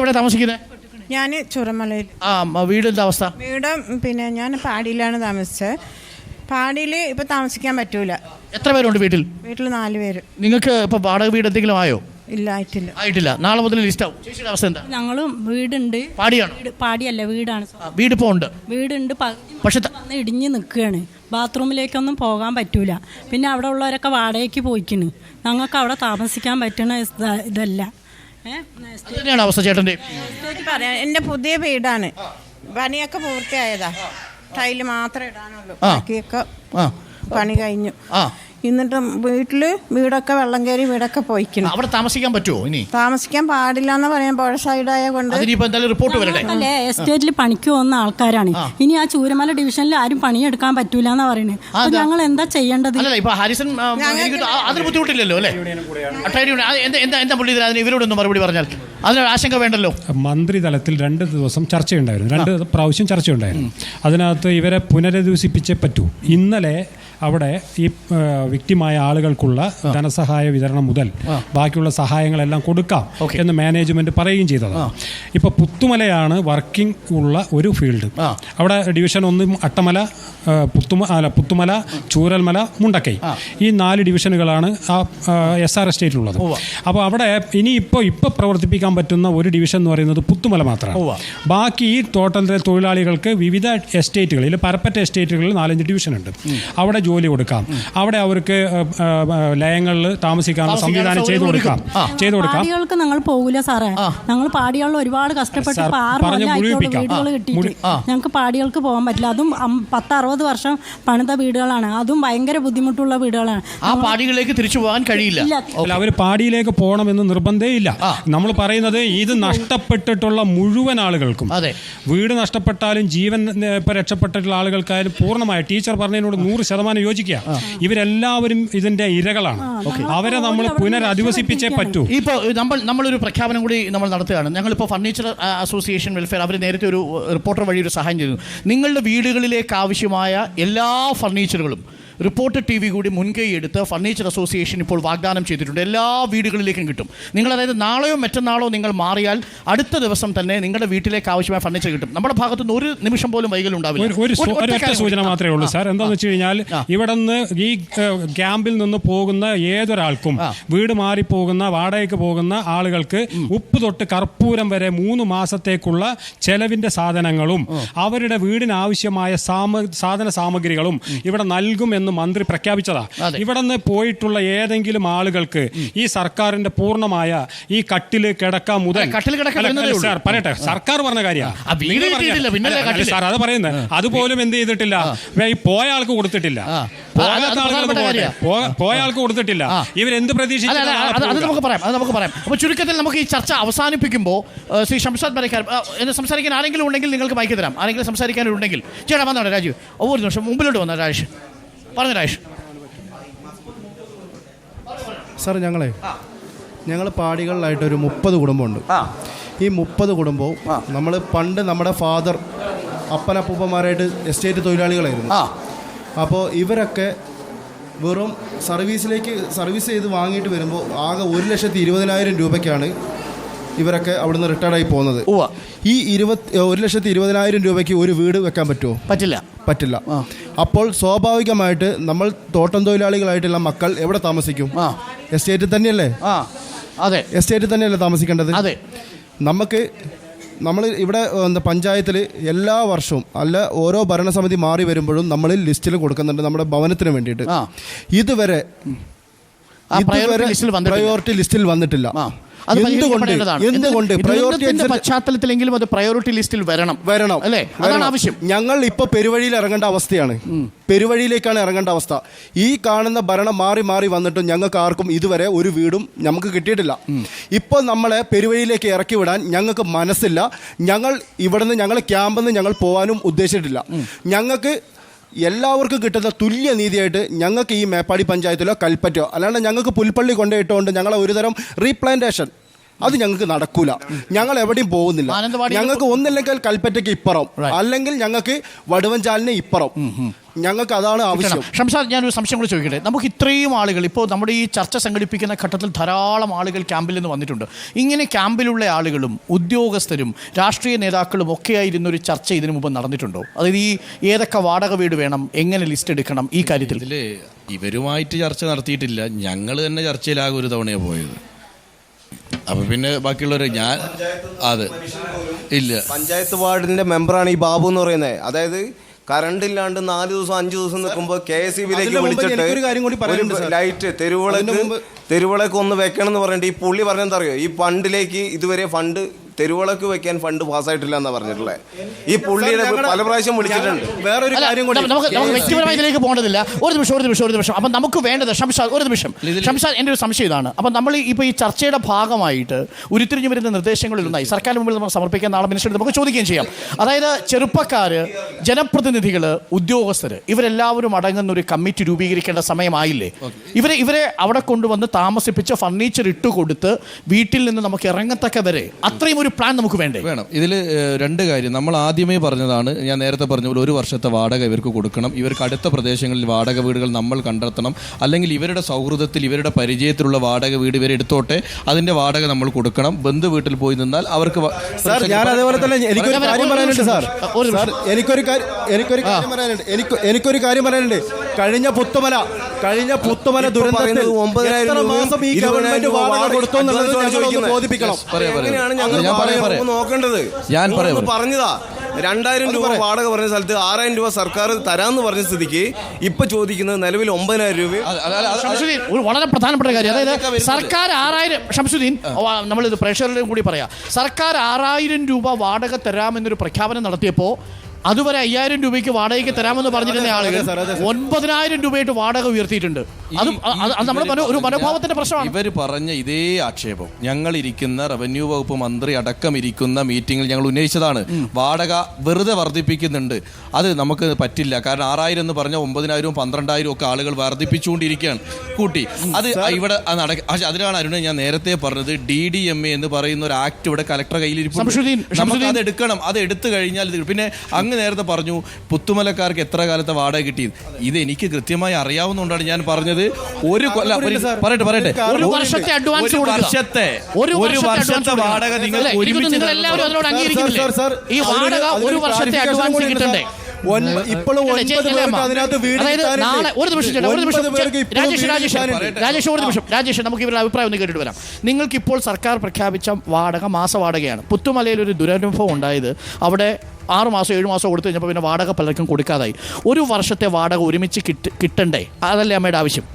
എവിടെ താമസിക്കുന്നത്? ഞാൻ ചുരമലയിൽ. വീടിൻ്റെ അവസ്ഥ? വീട് ഞാൻ പാടിയിലാണ് താമസിച്ചത്. പാടിയിൽ ഇപ്പം താമസിക്കാൻ പറ്റൂല. എത്ര പേരുണ്ട് വീട്ടിൽ? വീട്ടിൽ 4 പേര്. നിങ്ങൾക്ക് ഇപ്പോൾ വാടക വീട് എന്തെങ്കിലും ആയോ? ഇല്ല, ആയിട്ടില്ല. നാളെ മുതൽ ലിസ്റ്റ് ആവും. ചേച്ചിയുടെ അവസ്ഥ എന്താ? ഞങ്ങളും വീടുണ്ട്. പാടിയാണോ? പാടിയല്ല, വീടാണ്. വീട് ഇപ്പോൾ ഉണ്ട്. വീടുണ്ട്, പക്ഷെ വന്ന് ഇടിഞ്ഞ് നിൽക്കുകയാണ്. ബാത്റൂമിലേക്കൊന്നും പോകാൻ പറ്റൂല. പിന്നെ അവിടെ ഉള്ളവരൊക്കെ വാടകയ്ക്ക് പോയിക്കുന്നു. ഞങ്ങൾക്ക് അവിടെ താമസിക്കാൻ പറ്റുന്ന ഇതല്ല. തന്നെയാണ് അവസ്ഥ ചേട്ടൻ്റെ? പറയാം, എൻ്റെ പുതിയ വീടാണ്. പണിയൊക്കെ പൂർത്തിയായതാ. ടൈല് മാത്രമേ ഇടാനുള്ളൂ. ബാക്കിയൊക്കെ പണി കഴിഞ്ഞു. എന്നിട്ട് വീടൊക്കെ വെള്ളം കയറി വീടൊക്കെ പോയിക്കണം. അവിടെ താമസിക്കാൻ പറ്റുമോ? ഇനി താമസിക്കാൻ പാടില്ല എന്ന് പറയാൻ പുഴ സൈഡായ കൊണ്ട് അല്ലേ, എസ്റ്റേറ്റിൽ പണിക്ക് പോകുന്ന ആൾക്കാരാണ്. ഇനി ആ ചൂരമല ഡിവിഷനിൽ ആരും പണിയെടുക്കാൻ പറ്റൂല എന്നാ പറയുന്നത്. അപ്പൊ ഞങ്ങൾ എന്താ ചെയ്യേണ്ടത്? അതിന് ബുദ്ധിമുട്ടില്ലല്ലോ അല്ലേ? ഇവരോടൊന്നും മറുപടി പറഞ്ഞാൽ അതിന് ആശങ്ക വേണ്ടല്ലോ. മന്ത്രി തലത്തിൽ 2 ദിവസം ചർച്ചയുണ്ടായിരുന്നു. 2 പ്രാവശ്യം ചർച്ചയുണ്ടായിരുന്നു. അതിനകത്ത് ഇവരെ പുനരധിവസിപ്പിച്ചേ പറ്റൂ. ഇന്നലെ അവിടെ ഈ വിക്ടിമായ ആളുകൾക്കുള്ള ധനസഹായ വിതരണം മുതൽ ബാക്കിയുള്ള സഹായങ്ങളെല്ലാം കൊടുക്കാം എന്ന് മാനേജ്മെന്റ് പറയുകയും ചെയ്തതാണ്. ഇപ്പോൾ പുത്തുമലയാണ് വർക്കിംഗ് ഉള്ള ഒരു ഫീൽഡ്. അവിടെ ഡിവിഷൻ 1 അട്ടമല, പുത്തുമല, ചൂരൽമല, മുണ്ടക്കൈ, ഈ 4 ഡിവിഷനുകളാണ് ആ SR എസ്റ്റേറ്റിലുള്ളത്. അപ്പോൾ അവിടെ ഇപ്പോൾ പ്രവർത്തിപ്പിക്കാൻ പറ്റുന്ന ഒരു ഡിവിഷൻ എന്ന് പറയുന്നത് പുത്തുമല മാത്രമാണ്. ബാക്കി ഈ തോട്ടത്തിലെ തൊഴിലാളികൾക്ക് വിവിധ എസ്റ്റേറ്റുകളിൽ, പരപ്പറ്റ എസ്റ്റേറ്റുകളിൽ 4-5 ഡിവിഷനുണ്ട്. അവിടെ ജോലി കൊടുക്കാം. അവിടെ അവർക്ക് ലയങ്ങളിൽ താമസിക്കാനുള്ള സംവിധാനം ചെയ്തു കൊടുക്കാം. പാടികൾക്ക് ഞങ്ങൾ പോകില്ല സാറേ. ഞങ്ങൾ പാടികളിൽ ഒരുപാട് കഷ്ടപ്പെട്ട് വീടുകൾ കിട്ടിയിട്ട് ഞങ്ങൾക്ക് പാടികൾക്ക് പോകാൻ പറ്റില്ല. അതും 10-60 വർഷം പണിത വീടുകളാണ്. അതും ഭയങ്കര ബുദ്ധിമുട്ടുള്ള വീടുകളാണ്. ആ പാടികളിലേക്ക് തിരിച്ചു പോകാൻ കഴിയില്ല. അവർ പാടിയിലേക്ക് പോകണമെന്ന് നിർബന്ധമില്ല. നമ്മൾ പറയുന്നത് ഇത് നഷ്ടപ്പെട്ടിട്ടുള്ള മുഴുവൻ ആളുകൾക്കും, വീട് നഷ്ടപ്പെട്ടാലും ജീവൻ രക്ഷപ്പെട്ടിട്ടുള്ള ആളുകൾക്കായാലും പൂർണ്ണമായ, ടീച്ചർ പറഞ്ഞതിനോട് 100% യോജിക്കുക. ഇവരെല്ലാവരും ഇതിന്റെ ഇരകളാണ്. അവരെ നമ്മൾ പുനരധിവസിപ്പിച്ചേ പറ്റൂ. ഇപ്പോൾ നമ്മളൊരു പ്രഖ്യാപനം കൂടി നമ്മൾ നടത്തുകയാണ്. ഞങ്ങളിപ്പോൾ ഫർണിച്ചർ അസോസിയേഷൻ വെൽഫെയർ അവർ നേരത്തെ ഒരു റിപ്പോർട്ടർ വഴി ഒരു സഹായം ചെയ്തു. നിങ്ങളുടെ വീടുകളിലേക്ക് ആവശ്യമായ എല്ലാ ഫർണിച്ചറുകളും റിപ്പോർട്ടർ TV കൂടി മുൻകൈ എടുത്ത് ഫർണിച്ചർ അസോസിയേഷൻ ഇപ്പോൾ വാഗ്ദാനം ചെയ്തിട്ടുണ്ട്. എല്ലാ വീടുകളിലേക്കും കിട്ടും. നിങ്ങൾ അതായത് നാളെയോ മറ്റന്നാളോ നിങ്ങൾ മാറിയാൽ അടുത്ത ദിവസം തന്നെ നിങ്ങളുടെ വീട്ടിലേക്ക് ആവശ്യമായ ഫർണിച്ചർ കിട്ടും. നമ്മുടെ ഭാഗത്തുനിന്ന് ഒരു നിമിഷം പോലും വൈകലുണ്ടാവില്ല. ഒരു സൂചന മാത്രമേ ഉള്ളൂ സാർ. എന്താണെന്ന് വെച്ച് കഴിഞ്ഞാൽ ഇവിടെ നിന്ന് ഈ ക്യാമ്പിൽ നിന്ന് പോകുന്ന ഏതൊരാൾക്കും, വീട് മാറിപ്പോകുന്ന, വാടകയ്ക്ക് പോകുന്ന ആളുകൾക്ക് ഉപ്പ് തൊട്ട് കർപ്പൂരം വരെ 3 മാസത്തേക്കുള്ള ചെലവിന്റെ സാധനങ്ങളും അവരുടെ വീടിന് ആവശ്യമായ സാധന സാമഗ്രികളും ഇവിടെ നൽകുമെന്ന് മന്ത്രി പ്രഖ്യാപിച്ചതാ. ഇവിടെ നിന്ന് പോയിട്ടുള്ള ഏതെങ്കിലും ആളുകൾക്ക് ഈ സർക്കാരിന്റെ പൂർണ്ണമായ ഈ കട്ടില് കിടക്ക മുതൽ പറയട്ടെ, സർക്കാർ പറഞ്ഞ കാര്യമാണ് സാർ അത് പറയുന്നത്. അതുപോലും എന്ത് ചെയ്തിട്ടില്ല, പോയ ആൾക്ക് കൊടുത്തിട്ടില്ല. പോയ ആൾക്ക് കൊടുത്തിട്ടില്ല. ഇവരെന്ത് പ്രതീക്ഷിച്ചു? അത് നമുക്ക് പറയാം. അപ്പോൾ ചുരുക്കത്തിൽ നമുക്ക് ഈ ചർച്ച അവസാനിപ്പിക്കുമ്പോൾ ശ്രീ ഷംസാദ് മരക്കാർ സംസാരിക്കാൻ ആരെങ്കിലും ഉണ്ടെങ്കിൽ നിങ്ങൾക്ക് മൈക്ക് തരാം. ആരെങ്കിലും സംസാരിക്കാനുണ്ടെങ്കിൽ ചേട്ടാ വന്നോട്ടെ. രാജീവ് ഒരു നിമിഷം മുമ്പിലോട്ട് വന്നോ. രാജേഷ് പറഞ്ഞു. രാജേഷ് സാർ, ഞങ്ങൾ പാടികളിലായിട്ടൊരു 30 കുടുംബമുണ്ട്. ഈ 30 കുടുംബവും നമ്മൾ പണ്ട് നമ്മുടെ ഫാദർ അപ്പനപ്പൂപ്പന്മാരായിട്ട് എസ്റ്റേറ്റ് തൊഴിലാളികളായിരുന്നു. അപ്പോൾ ഇവരൊക്കെ വെറും സർവീസ് ചെയ്ത് വാങ്ങിയിട്ട് വരുമ്പോൾ ആകെ 1,20,000 രൂപയ്ക്കാണ് ഇവരൊക്കെ അവിടുന്ന് റിട്ടയർഡായി പോകുന്നത്. ഈ 1,20,000 രൂപയ്ക്ക് ഒരു വീട് വെക്കാൻ പറ്റുമോ? പറ്റില്ല. അപ്പോൾ സ്വാഭാവികമായിട്ട് നമ്മൾ തോട്ടം തൊഴിലാളികളായിട്ടുള്ള മക്കൾ എവിടെ താമസിക്കും? എസ്റ്റേറ്റിൽ തന്നെയല്ലേ? എസ്റ്റേറ്റിൽ തന്നെയല്ലേ താമസിക്കേണ്ടത്? നമ്മൾ ഇവിടെ പഞ്ചായത്തിൽ എല്ലാ വർഷവും ഓരോ ഭരണസമിതി മാറി വരുമ്പോഴും നമ്മൾ ലിസ്റ്റിൽ കൊടുക്കുന്നുണ്ട് നമ്മുടെ ഭവനത്തിന് വേണ്ടിയിട്ട്. ഇതുവരെ പ്രയോറിറ്റി ലിസ്റ്റിൽ വന്നിട്ടില്ല. എന്തുകൊണ്ട് പശ്ചാത്തലത്തിലെങ്കിലും അത് പ്രയോറിറ്റി ലിസ്റ്റിൽ വരണം അല്ലേ? അതാണ് ആവശ്യം. ഞങ്ങൾ ഇപ്പൊ പെരുവഴിയിൽ ഇറങ്ങേണ്ട അവസ്ഥയാണ്. പെരുവഴിയിലേക്കാണ് ഇറങ്ങേണ്ട അവസ്ഥ. ഈ കാണുന്ന ഭരണം മാറി വന്നിട്ടും ഞങ്ങൾക്ക് ആർക്കും ഇതുവരെ ഒരു വീടും നമുക്ക് കിട്ടിയിട്ടില്ല. ഇപ്പോൾ നമ്മളെ പെരുവഴിയിലേക്ക് ഇറക്കി വിടാൻ ഞങ്ങൾക്ക് മനസ്സില്ല. ഞങ്ങൾ ക്യാമ്പിൽ നിന്ന് ഞങ്ങൾ പോകാനും ഉദ്ദേശിച്ചിട്ടില്ല. ഞങ്ങൾക്ക് എല്ലാവർക്കും കിട്ടുന്ന തുല്യ നീതിയായിട്ട് ഞങ്ങൾക്ക് ഈ മേപ്പാടി പഞ്ചായത്തിലോ കൽപ്പറ്റയോ അല്ലാണ്ട് ഞങ്ങൾക്ക് പുൽപ്പള്ളി കൊണ്ടുപോയിട്ടുകൊണ്ട് ഞങ്ങളെ ഒരുതരം റീപ്ലാന്റേഷൻ അത് ഞങ്ങൾക്ക് നടക്കൂല. ഞങ്ങൾ എവിടെയും പോകുന്നില്ല. ഞങ്ങൾക്ക് ഒന്നില്ലെങ്കിൽ കൽപ്പറ്റയ്ക്ക് ഇപ്പുറം, അല്ലെങ്കിൽ ഞങ്ങൾക്ക് വടുവഞ്ചാലിന് ഇപ്പുറം. ഞങ്ങൾക്ക് അതാണ് ആവശ്യം. ഷംസാദ്, ഞാനൊരു സംശയം കൂടി ചോദിക്കട്ടെ. നമുക്ക് ഇത്രയും ആളുകൾ ഇപ്പോൾ നമ്മുടെ ഈ ചർച്ച സംഘടിപ്പിക്കുന്ന ഘട്ടത്തിൽ ധാരാളം ആളുകൾ ക്യാമ്പിൽ നിന്ന് വന്നിട്ടുണ്ട്. ഇങ്ങനെ ക്യാമ്പിലുള്ള ആളുകളും ഉദ്യോഗസ്ഥരും രാഷ്ട്രീയ നേതാക്കളും ഒക്കെ ആയിരുന്നൊരു ചർച്ച ഇതിനു മുമ്പ് നടന്നിട്ടുണ്ടോ? അതായത് ഈ ഏതൊക്കെ വാടക വീട് വേണം, എങ്ങനെ ലിസ്റ്റ് എടുക്കണം, ഈ കാര്യത്തിൽ ഇവരുമായിട്ട് ചർച്ച നടത്തിയിട്ടില്ല. ഞങ്ങൾ തന്നെ ചർച്ചയിലാകെ ഒരു തവണയാണ് പോയത്. അപ്പൊ പിന്നെ ബാക്കിയുള്ളവർ ഞാൻ ഇല്ല. പഞ്ചായത്ത് വാർഡിന്റെ മെമ്പറാണ് ഈ ബാബു എന്ന് പറയുന്നത്. അതായത് കറണ്ട് ഇല്ലാണ്ട് 4 ദിവസം 5 ദിവസം നിൽക്കുമ്പോൾ KSEBിയിലേക്ക് വിളിച്ചിട്ട് ലൈറ്റ് തെരുവിളക്ക് ഒന്ന് വെക്കണം എന്ന് പറഞ്ഞിട്ട് ഈ പുള്ളി പറഞ്ഞെന്താ അറിയോ, ഈ ഫണ്ടിലേക്ക് ഇതുവരെ തെരുവിളക്ക് വെക്കാൻ ഫണ്ട് പാസ്സായിട്ടില്ല എന്നാ പറഞ്ഞിട്ടുള്ളത്. ഈ പുള്ളിയുടെ പല പ്രാവശ്യം വിളിച്ചിട്ടുണ്ട്. വേറൊരു കാര്യം കൂടി, നമുക്ക് വ്യക്തിപരമായി ഇതിലേക്ക് പോകേണ്ടതില്ല. ഒരു നിമിഷം. അപ്പം നമുക്ക് വേണ്ടത് ഷംസാദ്, ഒരു നിമിഷം ഷംസാദ്, എൻ്റെ ഒരു സംശയം ഇതാണ്. അപ്പം നമ്മൾ ഇപ്പോൾ ഈ ചർച്ചയുടെ ഭാഗമായിട്ട് ഉരുത്തിരിഞ്ഞു വരുന്ന നിർദ്ദേശങ്ങളിലൊന്നായി സർക്കാരിന് മുമ്പിൽ നമ്മൾ സമർപ്പിക്കാൻ നാളെ മിനിസ്റ്റർ നമുക്ക് ചോദിക്കുകയും ചെയ്യാം. അതായത് ചെറുപ്പക്കാർ, ജനപ്രതിനിധികൾ, ഉദ്യോഗസ്ഥർ ഇവരെല്ലാവരും അടങ്ങുന്ന ഒരു കമ്മിറ്റി രൂപീകരിക്കേണ്ട സമയമായില്ലേ? ഇവരെ അവിടെ കൊണ്ടുവന്ന് താമസിപ്പിച്ച് ഫർണിച്ചർ ഇട്ടുകൊടുത്ത് വീട്ടിൽ നിന്ന് നമുക്ക് ഇറങ്ങത്തക്ക വരെ അത്രയും ഒരു പ്ലാൻ നമുക്ക് വേണം. ഇതിൽ 2 കാര്യം നമ്മൾ ആദ്യമേ പറഞ്ഞതാണ്. ഞാൻ നേരത്തെ പറഞ്ഞ പോലെ 1 വർഷത്തെ വാടക ഇവർക്ക് കൊടുക്കണം. ഇവർക്ക് അടുത്ത പ്രദേശങ്ങളിൽ വാടക വീടുകൾ നമ്മൾ കണ്ടെത്തണം. അല്ലെങ്കിൽ ഇവരുടെ സൗഹൃദത്തിൽ, ഇവരുടെ പരിചയത്തിലുള്ള വാടക വീട് ഇവരെ എടുത്തോട്ടെ, അതിന്റെ വാടക നമ്മൾ കൊടുക്കണം. ബന്ധു വീട്ടിൽ പോയി നിന്നാൽ അവർക്ക് ഞാൻ അതേപോലെ തന്നെ എനിക്കൊരു കാര്യം പറയാനുണ്ട് സാർ. എനിക്കൊരു കാര്യം പറയാനുണ്ട്. കഴിഞ്ഞ പുത്തുമല ദുരന്തത്തിൽ 9,000 മാസം ഈ ഗവൺമെന്റ് വാടക കൊടുത്തോ എന്നുള്ളത് ബോധിപ്പിക്കണം. നോക്കേണ്ടത് ഞാൻ പറഞ്ഞതാ. 2,000 രൂപ വാടക പറഞ്ഞ സ്ഥലത്ത് 6,000 രൂപ സർക്കാർ തരാമെന്ന് പറഞ്ഞ സ്ഥിതിക്ക് ഇപ്പൊ ചോദിക്കുന്നത് നിലവിൽ 9,000 രൂപ. ഒരു വളരെ പ്രധാനപ്പെട്ട കാര്യം, അതായത് സർക്കാർ 6,000, ഷംസുദ്ദീൻ, നമ്മളിത് പ്രേക്ഷകരുടെ കൂടി പറയാം, സർക്കാർ 6,000 രൂപ വാടക തരാമെന്നൊരു പ്രഖ്യാപനം നടത്തിയപ്പോൾ അതുവരെ 5,000 രൂപയ്ക്ക് വാടകയ്ക്ക് തരാമെന്ന് പറഞ്ഞിരുന്ന ആളുകൾ 9,000 രൂപയായിട്ട് വാടക ഉയർത്തിയിട്ടുണ്ട്. അത് നമ്മുടെ ഒരു മനോഭാവത്തിന്റെ പ്രശ്നമാണ്. ഇവർ പറഞ്ഞ ഇതേ ആക്ഷേപം ഞങ്ങൾ ഇരിക്കുന്ന റവന്യൂ വകുപ്പ് മന്ത്രി അടക്കം ഇരിക്കുന്ന മീറ്റിംഗിൽ ഞങ്ങൾ ഉന്നയിച്ചതാണ്. വാടക വെറുതെ വർദ്ധിപ്പിക്കുന്നുണ്ട്, അത് നമുക്ക് പറ്റില്ല. കാരണം 6,000 എന്ന് പറഞ്ഞ 9,000 12,000 ഒക്കെ ആളുകൾ വർദ്ധിപ്പിച്ചുകൊണ്ടിരിക്കുകയാണ് കൂട്ടി. അത് ഇവിടെ അതിനാണ് അരുണ് ഞാൻ നേരത്തെ പറഞ്ഞത്, DDMA എന്ന് പറയുന്ന ഒരു ആക്ട് ഇവിടെ കലക്ടർ കയ്യിലിരിക്കും. നമുക്ക് അത് എടുക്കണം. അത് എടുത്തു കഴിഞ്ഞാൽ പിന്നെ അങ്ങ് നേരത്തെ പറഞ്ഞു പുത്തുമലക്കാർക്ക് എത്ര കാലത്തെ വാടക കിട്ടി. ഇത് എനിക്ക് കൃത്യമായി അറിയാവുന്നതുകൊണ്ടാണ് ഞാൻ പറഞ്ഞത്. പറയട്ടെ ഒരു വർഷത്തെ വാടക നിങ്ങൾ ഈ വാടക ഒരു വർഷത്തെ അഡ്വാൻസ് കിട്ടണ്ടേ? ഇപ്പോഴും 9 പേർക്ക് അതിനകത്ത് വീട്. രാജേഷ്, നമുക്ക് ഇവരുടെ അഭിപ്രായം ഒന്ന് കേട്ടിട്ട് വരാം. നിങ്ങൾക്കിപ്പോൾ സർക്കാർ പ്രഖ്യാപിച്ച വാടക മാസവാടകയാണ്. പുത്തുമലയിൽ ഒരു ദുരനുഭവം ഉണ്ടായത്. അവിടെ 6 മാസം 7 മാസം കൊടുത്തു കഴിഞ്ഞപ്പോൾ പിന്നെ വാടക പലർക്കും കൊടുക്കാതായി. ഒരു വർഷത്തെ വാടക ഒരുമിച്ച് കിട്ടണ്ടേ? അതല്ലേ അമ്മയുടെ ആവശ്യം?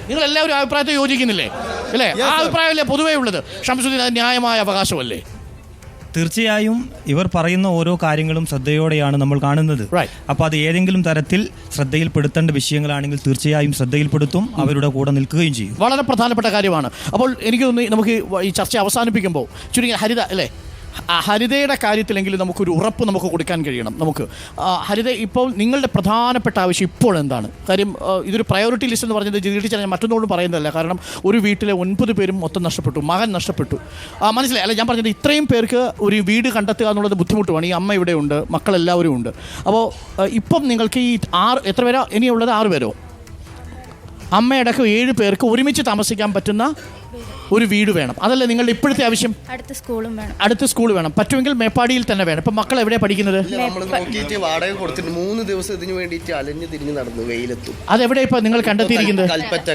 നിങ്ങൾ എല്ലാവരും അഭിപ്രായത്തെ യോജിക്കുന്നില്ലേ? അല്ലേ? ആ അഭിപ്രായമല്ലേ പൊതുവേ ഉള്ളത്? ഷംസുദ്ദീൻ, അത് ന്യായമായ അവകാശമല്ലേ? തീർച്ചയായും ഇവർ പറയുന്ന ഓരോ കാര്യങ്ങളും ശ്രദ്ധയോടെയാണ് നമ്മൾ കാണുന്നത്. അപ്പോൾ അത് ഏതെങ്കിലും തരത്തിൽ ശ്രദ്ധയിൽപ്പെടുത്തേണ്ട വിഷയങ്ങളാണെങ്കിൽ തീർച്ചയായും ശ്രദ്ധയിൽപ്പെടുത്തും, അവരുടെ കൂടെ നിൽക്കുകയും ചെയ്യും. വളരെ പ്രധാനപ്പെട്ട കാര്യമാണ്. അപ്പോൾ എനിക്ക് തോന്നുന്നു നമുക്ക് ഈ ചർച്ച അവസാനിപ്പിക്കുമ്പോൾ ചുരുങ്ങി ഹരിത അല്ലേ, ഹരിതയുടെ കാര്യത്തിലെങ്കിലും നമുക്കൊരു ഉറപ്പ് നമുക്ക് കൊടുക്കാൻ കഴിയണം. നമുക്ക് ഹരിത ഇപ്പോൾ നിങ്ങളുടെ പ്രധാനപ്പെട്ട ആവശ്യം ഇപ്പോൾ എന്താണ്? കാര്യം ഇതൊരു പ്രയോറിറ്റി ലിസ്റ്റ് എന്ന് പറഞ്ഞത് ജില്ലീടിച്ചാൽ ഞാൻ മറ്റൊന്നുകൊണ്ടും പറയുന്നതല്ല. കാരണം ഒരു വീട്ടിലെ 9 പേരും മൊത്തം നഷ്ടപ്പെട്ടു, മകൻ നഷ്ടപ്പെട്ടു. മനസ്സിലായി അല്ല? ഞാൻ പറഞ്ഞത് ഇത്രയും പേർക്ക് ഒരു വീട് കണ്ടെത്തുക എന്നുള്ളത് ബുദ്ധിമുട്ടുമാണ്. ഈ അമ്മ ഇവിടെ ഉണ്ട്, മക്കളെല്ലാവരും ഉണ്ട്. അപ്പോൾ ഇപ്പം നിങ്ങൾക്ക് ഈ എത്ര പേരോ ഇനിയുള്ളത്? 6 പേരോ? അമ്മയടക്കം 7 പേർക്ക് ഒരുമിച്ച് താമസിക്കാൻ പറ്റുന്ന ഒരു വീട് വേണം. അതല്ലേ നിങ്ങളുടെ ഇപ്പോഴത്തെ ആവശ്യം? അടുത്ത സ്കൂൾ വേണം. പറ്റുമെങ്കിൽ മേപ്പാടിയിൽ തന്നെ വേണം. ഇപ്പം മക്കൾ എവിടെയാണ് പഠിക്കുന്നത്? വാടക കൊടുത്തിട്ട് 3 ദിവസം ഇതിനു വേണ്ടിയിട്ട് അലഞ്ഞു തിരിഞ്ഞ് നടന്നു വെയിലെത്തും. അതെവിടെ ഇപ്പൊ നിങ്ങൾ കണ്ടെത്തിയിരിക്കുന്നത്? കൽപ്പറ്റ.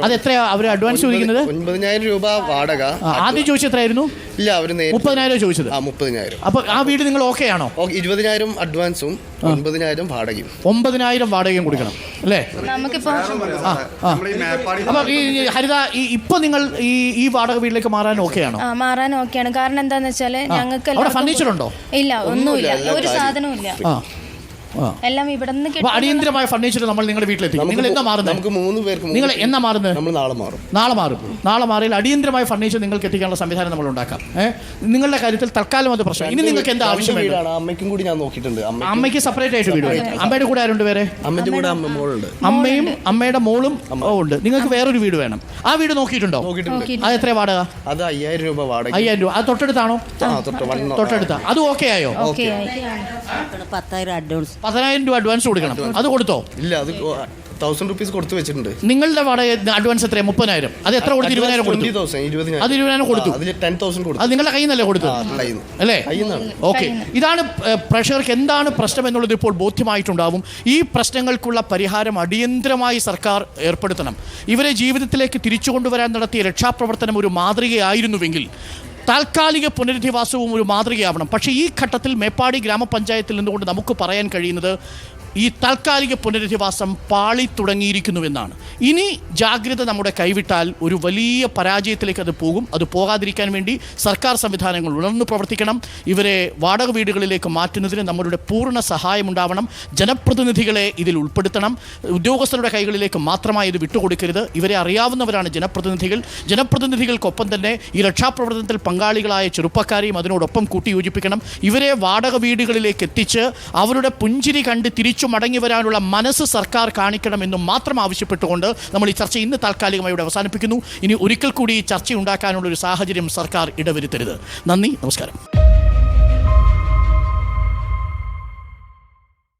അത് എത്രയാ അവർ അഡ്വാൻസ് ചോദിക്കുന്നത്? 9,000 രൂപ വാടക. ആദ്യം ചോദിച്ചത് എത്രയായിരുന്നു? ഇല്ല, അവര് 30,000 ചോദിച്ചത്. 30,000. അപ്പൊ ആ വീട് നിങ്ങൾ ഓക്കെ ആണോ? 20,000 അഡ്വാൻസും 9,000 വാടകയും. 9,000 വാടകയും കൊടുക്കണം അല്ലേ? അപ്പൊ ഈ ഹരിത, ഇപ്പൊ നിങ്ങൾ ഈ വാടക വീട്ടിലേക്ക് മാറാൻ ഓക്കെയാണോ? മാറാൻ ഓക്കെയാണ്. കാരണം എന്താന്ന് വെച്ചാൽ ഞങ്ങൾക്ക് ഫർണിച്ചർ ഉണ്ടോ? ഇല്ല, ഒന്നുമില്ല, ഒരു സാധനവും ഇല്ല. എല്ലാം ഇവിടെ നിന്ന് അപ്പോൾ അടിയന്തരമായ ഫർണിച്ചർ നമ്മൾ നിങ്ങളുടെ വീട്ടിലെത്തിക്കും. നിങ്ങൾ എന്നാ മാറുന്നത്? നമുക്ക് 3 പേർക്ക് നിങ്ങൾ എന്നാ മാറുന്നത്? നമ്മൾ നാളെ മാറും. നാളെ മാറിയാൽ അടിയന്തരമായ ഫർണിച്ചർ നിങ്ങൾക്ക് എത്തിക്കാനുള്ള സംവിധാനം നമ്മൾ ഉണ്ടാക്കാം. നിങ്ങളുടെ കാര്യത്തിൽ തൽക്കാലം അത് പ്രശ്നം. ഇനി നിങ്ങൾക്ക് എന്താ ആവശ്യം? അമ്മയ്ക്കും കൂടി ഞാൻ നോക്കിയിട്ടുണ്ട്. അമ്മയ്ക്ക് സെപ്പറേറ്റ് ആയിട്ട് വീട്. അമ്മയുടെ കൂടെ ആരുണ്ട്? വേറെ അമ്മയുടെ കൂടെ മോളുണ്ട്. അമ്മയും അമ്മയുടെ മോളും ഉണ്ട്. നിങ്ങൾക്ക് വേറൊരു വീട് വേണം. ആ വീട് നോക്കിയിട്ടുണ്ടോ? അത് എത്ര വാടക? അത് 5000 രൂപ വാടക. 5000 രൂപ. അത് തൊട്ടടുത്താണോ? തൊട്ടടുത്ത. അത് ഓക്കെ ആയോ? 10,000 രൂപ അഡ്വാൻസ് കൊടുക്കണം. അത് കൊടുത്തോ? ഇല്ല, അത് 1000 റുപ്പീസ് കൊടുത്തു വെച്ചിട്ടുണ്ട്. നിങ്ങളുടെ വാടക അഡ്വാൻസ് എത്രയാണ്? 30,000. അത് എത്ര കൊടുത്തു? 20,000 കൊടുത്തു. അത് 20,000 കൊടുത്തു. അതിൽ 10,000 കൊടുത്തു. അത് നിങ്ങളുടെ കയ്യിൽ നിന്നല്ലേ കൊടുത്തു അല്ലേ? ഓക്കെ. ഇതാണ് പ്രഷർക്ക് എന്താണ് പ്രശ്നം എന്നുള്ളത് ഇപ്പോൾ ബോധ്യമായിട്ടുണ്ടാവും. ഈ പ്രശ്നങ്ങൾക്കുള്ള പരിഹാരം അടിയന്തരമായി സർക്കാർ ഏർപ്പെടുത്തണം. ഇവരെ ജീവിതത്തിലേക്ക് തിരിച്ചു കൊണ്ടുവരാൻ നടത്തിയ രക്ഷാപ്രവർത്തനം ഒരു മാതൃകയായിരുന്നുവെങ്കിൽ താൽക്കാലിക പുനരധിവാസവും ഒരു മാതൃകയാവണം. പക്ഷേ ഈ ഘട്ടത്തിൽ മേപ്പാടി ഗ്രാമപഞ്ചായത്തിൽ നിന്നുകൊണ്ട് നമുക്ക് പറയാൻ കഴിയുന്നത് ഈ താൽക്കാലിക പുനരധിവാസം പാളി തുടങ്ങിയിരിക്കുന്നുവെന്നാണ്. ഇനി ജാഗ്രത നമ്മുടെ കൈവിട്ടാൽ ഒരു വലിയ പരാജയത്തിലേക്ക് അത് പോകും. അത് പോകാതിരിക്കാൻ വേണ്ടി സർക്കാർ സംവിധാനങ്ങൾ ഉണർന്നു പ്രവർത്തിക്കണം. ഇവരെ വാടക വീടുകളിലേക്ക് മാറ്റുന്നതിന് നമ്മളുടെ പൂർണ്ണ സഹായമുണ്ടാവണം. ജനപ്രതിനിധികളെ ഇതിൽ ഉൾപ്പെടുത്തണം. ഉദ്യോഗസ്ഥരുടെ കൈകളിലേക്ക് മാത്രമായി ഇത് വിട്ടുകൊടുക്കരുത്. ഇവരെ അറിയാവുന്നവരാണ് ജനപ്രതിനിധികൾ. ജനപ്രതിനിധികൾക്കൊപ്പം തന്നെ ഈ രക്ഷാപ്രവർത്തനത്തിൽ പങ്കാളികളായ ചെറുപ്പക്കാരെയും അതിനോടൊപ്പം കൂട്ടിയോജിപ്പിക്കണം. ഇവരെ വാടക വീടുകളിലേക്ക് എത്തിച്ച് അവരുടെ പുഞ്ചിരി കണ്ട് തിരിച്ചു മടങ്ങി വരാനുള്ള മനസ്സ് സർക്കാർ കാണിക്കണമെന്നും മാത്രം ആവശ്യപ്പെട്ടുകൊണ്ട് നമ്മൾ ഈ ചർച്ച ഇന്ന് താൽക്കാലികമായി ഇവിടെ അവസാനിപ്പിക്കുന്നു. ഇനി ഒരിക്കൽ കൂടി ഈ ചർച്ച ഉണ്ടാക്കാനുള്ള ഒരു സാഹചര്യം സർക്കാർ ഇടവരുത്തരുത്. നന്ദി, നമസ്കാരം.